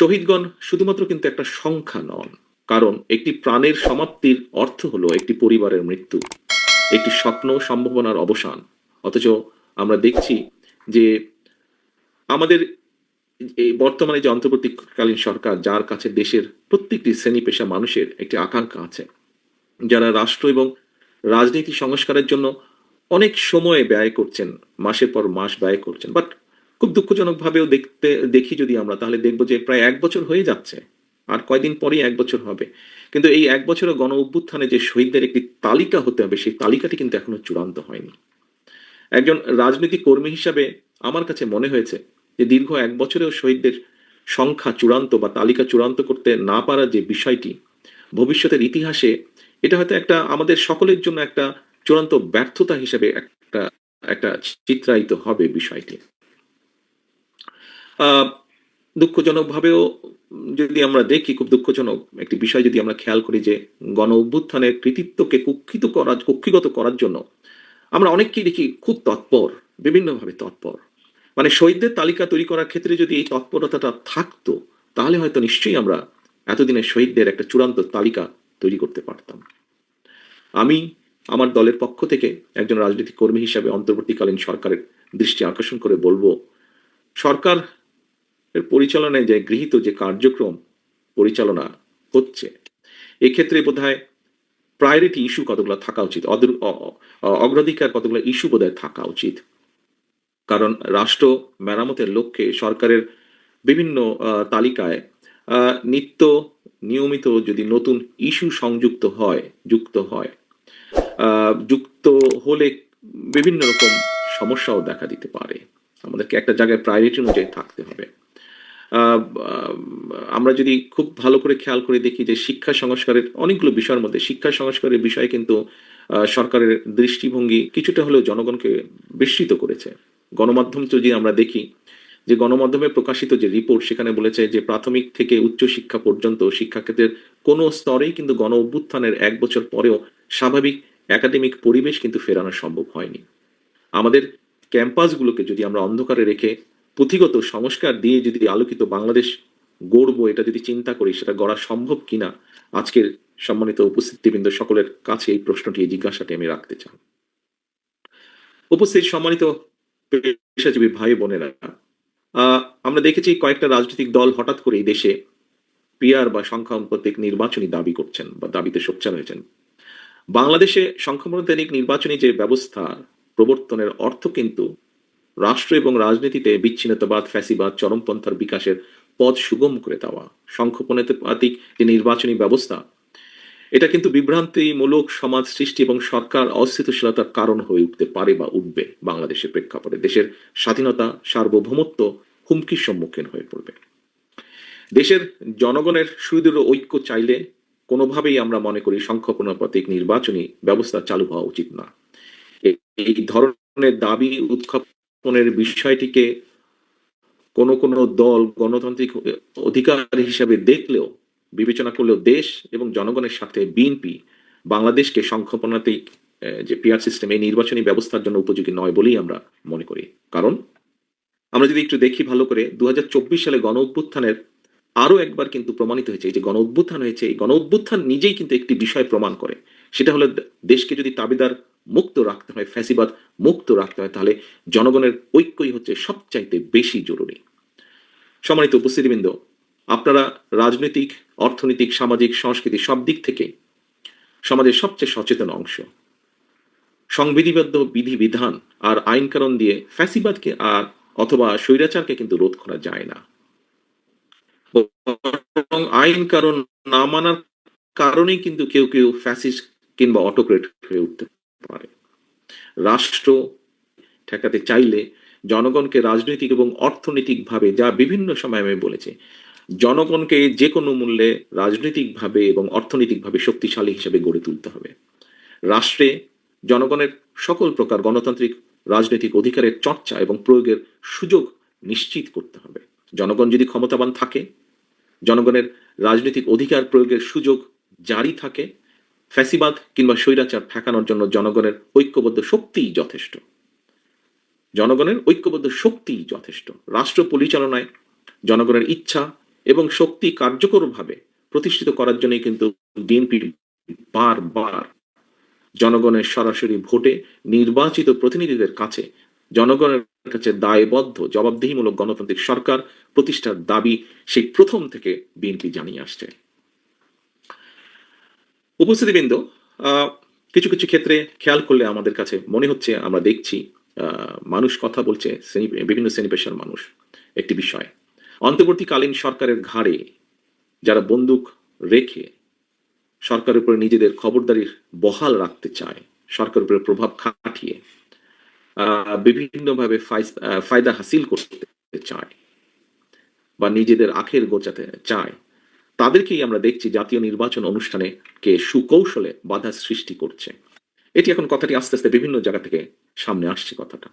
শহীদগণ শুধুমাত্র কিন্তু একটা সংখ্যা নন, কারণ একটি প্রাণের সমাপ্তির অর্থ হলো একটি পরিবারের মৃত্যু, একটি স্বপ্ন সম্ভাবনার অবসান। অথচ আমরা দেখছি যে আমাদের এই বর্তমানে যে অন্তর্বর্তীকালীন সরকার, যার কাছে দেশের প্রত্যেকটি শ্রেণী পেশা মানুষের একটি আকাঙ্ক্ষা আছে, যারা রাষ্ট্র এবং রাজনীতি সংস্কারের জন্য অনেক সময় ব্যয় করছেন, মাসের পর মাস ব্যয় করছেন, বাট খুব দুঃখজনক ভাবেও দেখি যদি আমরা, তাহলে দেখবো যে প্রায় 1 বছর হয়ে যাচ্ছে, আর কয়দিন পরেই 1 বছর হবে, কিন্তু এই 1 বছরের গণ অভ্যুত্থানে যে শহীদদের একটি তালিকা হতে হবে, সেই তালিকাটি কিন্তু এখনো চূড়ান্ত হয়নি। একজন রাজনৈতিক কর্মী হিসাবে আমার কাছে মনে হয়েছে যে দীর্ঘ 1 বছরেও শহীদদের সংখ্যা চূড়ান্ত বা তালিকা চূড়ান্ত করতে না পারার যে বিষয়টি, ভবিষ্যতের ইতিহাসে এটা হয়তো একটা আমাদের সকলের জন্য একটা চূড়ান্ত ব্যর্থতা হিসেবে একটা একটা চিত্রায়িত হবে বিষয়টি। আহ দুঃখজনক ভাবেও যদি আমরা দেখি, খুব দুঃখজনক একটি বিষয় যদি আমরা খেয়াল করি, যে গণ অভ্যুত্থানের কৃতিত্বকে কক্ষিগত করার জন্য আমরা অনেককেই দেখি খুব তৎপর, বিভিন্নভাবে তৎপর। মানে শহীদদের তালিকা তৈরি করার ক্ষেত্রে যদি এই তৎপরতাটা থাকতো, তাহলে হয়তো নিশ্চয়ই আমরা এতদিনের শহীদদের একটা চূড়ান্ত তালিকা তৈরি করতে পারতাম। আমি আমার দলের পক্ষ থেকে একজন রাজনৈতিক কর্মী হিসাবে অন্তর্বর্তীকালীন সরকারের দৃষ্টি আকর্ষণ করে বলবো, সরকার এর পরিচালনায় যে গৃহীত যে কার্যক্রম পরিচালনা হচ্ছে, এক্ষেত্রে বোধহয় প্রায়োরিটি ইস্যু কতগুলো থাকা উচিত, অগ্রাধিকার কতগুলো ইস্যু বোধহয় থাকা উচিত। কারণ রাষ্ট্র মেরামতের লক্ষ্যে সরকারের বিভিন্ন তালিকায় নিত্য নিয়মিত যদি নতুন ইস্যু যুক্ত হয়, যুক্ত হলে বিভিন্ন রকম সমস্যাও দেখা দিতে পারে। আমাদেরকে একটা জায়গায় প্রায়োরিটি অনুযায়ী থাকতে হবে। আহ, আহ, আমরা যদি খুব ভালো করে খেয়াল করে দেখি যে শিক্ষা সংস্কারের অনেকগুলো বিষয়ের মধ্যে শিক্ষা সংস্কারের বিষয়ে কিন্তু সরকারের দৃষ্টিভঙ্গি কিছুটা হলেও জনগণকে বিস্মিত করেছে। গণমাধ্যম যদি আমরা দেখি, যে গণমাধ্যমে প্রকাশিত যে রিপোর্ট, সেখানে বলেছে যে প্রাথমিক থেকে উচ্চ শিক্ষা পর্যন্ত শিক্ষাক্ষেত্রের কোনো স্তরেই কিন্তু গণ অভ্যুত্থানের 1 বছর পরেও স্বাভাবিক একাডেমিক পরিবেশ কিন্তু ফেরানো সম্ভব হয়নি। আমাদের ক্যাম্পাসগুলোকে যদি আমরা অন্ধকারে রেখে পুঁথিগত সংস্কার দিয়ে যদি আলোকিত বাংলাদেশ গড়বো, এটা যদি চিন্তা করি, সেটা গড়া সম্ভব কিনা, আজকের সম্মানিত উপস্থিতিবৃন্দ সকলের কাছে এই প্রশ্নটি, এই জিজ্ঞাসাটি আমি রাখতে চাই। উপস্থিত সম্মানিত পেশাজীবী ভাই বোনেরা, আমরা দেখেছি কয়েকটা রাজনৈতিক দল হঠাৎ করে এই দেশে পিআর বা সংখ্যানুপাতিক নির্বাচনী দাবি করছেন বা দাবিতে সোচ্চার হয়েছেন। বাংলাদেশে সংখ্যানুপাতিক নির্বাচনী যে ব্যবস্থা প্রবর্তনের অর্থ কিন্তু রাষ্ট্র এবং রাজনীতিতে বিচ্ছিন্নতাবাদ, ফ্যাসিবাদ, চরমপন্থার বিকাশের পথ সুগম করে দেওয়া। সংখ্যানুপাতিক যে নির্বাচনী ব্যবস্থা, এটা কিন্তু বিভ্রান্তিমূলক সমাজ সৃষ্টি এবং সরকার অস্থিতিশীলতার কারণ হয়ে উঠতে পারে বা উঠবে। বাংলাদেশের প্রেক্ষাপটে দেশের স্বাধীনতা, সার্বভৌমত্ব হুমকির সম্মুখীন হয়ে পড়বে। দেশের জনগণের সুদৃঢ় ঐক্য চাইলে কোনোভাবেই আমরা মনে করি সংখ্যানুপাতিক নির্বাচনী ব্যবস্থা চালু হওয়া উচিত না। এই ধরনের দাবি উত্থাপনের বিষয়টিকে কোনো কোনো দল গণতান্ত্রিক অধিকার হিসাবে দেখলেও, বিবেচনা করলেও, দেশ এবং জনগণের সাথে বিএনপি বাংলাদেশকে সংখ্যানুপাতিক যে পিআর সিস্টেম, এই নির্বাচনী ব্যবস্থার জন্য উপযোগী নয় বলেই আমরা মনে করি। কারণ আমরা যদি একটু দেখি ভালো করে, 2024 সালে গণ অভ্যুত্থানের আরো একবার কিন্তু প্রমাণিত হয়েছে, এই যে গণ অভ্যুত্থান হয়েছে, এই গণ অভ্যুত্থান নিজেই কিন্তু একটি বিষয় প্রমাণ করে। সেটা হলো, দেশকে যদি তাবেদার মুক্ত রাখতে হয়, ফ্যাসিবাদ মুক্ত রাখতে হয়, তাহলে জনগণের ঐক্যই হচ্ছে সবচাইতে বেশি জরুরি। সম্মানিত উপস্থিতিবৃন্দ, আপনারা রাজনৈতিক, অর্থনৈতিক, সামাজিক, সাংস্কৃতিক সব দিক থেকে সমাজের সবচেয়ে সচেতন অংশ। সংবিধিবদ্ধ বিধিবিধান আর আইন কানুন দিয়ে ফ্যাসিবাদকে আর অথবা স্বৈরাচারকে কিন্তু রোধ করা যায় না। এবং আইন কানুন না মানার কারণেই কিন্তু কেউ কেউ ফ্যাসিস্ট কিংবা অটোক্রেট হয়ে উঠতে পারে। রাষ্ট্র ঠেকাতে চাইলে জনগণকে রাজনৈতিক এবং অর্থনৈতিকভাবে, যা বিভিন্ন সময় আমি বলেছি, জনগণকে যে কোনো মূল্যে রাজনৈতিকভাবে এবং অর্থনৈতিকভাবে শক্তিশালী হিসেবে গড়ে তুলতে হবে। রাষ্ট্রে জনগণের সকল প্রকার গণতান্ত্রিক রাজনৈতিক অধিকারের চর্চা এবং প্রয়োগের সুযোগ নিশ্চিত করতে হবে। জনগণ যদি ক্ষমতাবান থাকে, জনগণের রাজনৈতিক অধিকার প্রয়োগের সুযোগ জারি থাকে, ফ্যাসিবাদ কিংবা স্বৈরাচার ঠেকানোর জন্য জনগণের ঐক্যবদ্ধ শক্তিই যথেষ্ট। জনগণের ঐক্যবদ্ধ শক্তিই যথেষ্ট। রাষ্ট্র পরিচালনায় জনগণের ইচ্ছা এবং শক্তি কার্যকরভাবে প্রতিষ্ঠিত করার জন্যই কিন্তু বিএনপি বারবার জনগণের সরাসরি ভোটে নির্বাচিত প্রতিনিধিদের কাছে জনগণের কাছে দায়বদ্ধ জবাবদিহিমূলক গণতান্ত্রিক সরকার প্রতিষ্ঠার দাবি সেই প্রথম থেকে বিএনপি জানিয়ে আসছে। উপস্থিতিবৃন্দ, কিছু কিছু ক্ষেত্রে খেয়াল করলে আমাদের কাছে মনে হচ্ছে, আমরা দেখছি মানুষ কথা বলছে, বিভিন্ন শ্রেণী পেশার মানুষ একটি বিষয়, অন্তর্বর্তীকালীন সরকারের ঘাড়ে যারা বন্দুক রেখে সরকারের উপরে নিজেদের খবরদারির বহাল রাখতে চায়, সরকারের উপরে প্রভাব খাটিয়ে বিভিন্নভাবে ফায়দা হাসিল করতে চায় বা নিজেদের আখের গোচাতে চায়, তাদেরকেই আমরা দেখছি জাতীয় নির্বাচন অনুষ্ঠানে কে সুকৌশলে বাধা সৃষ্টি করছে। এটি এখন কথাটি আস্তে আস্তে বিভিন্ন জায়গা থেকে সামনে আসছে কথাটা।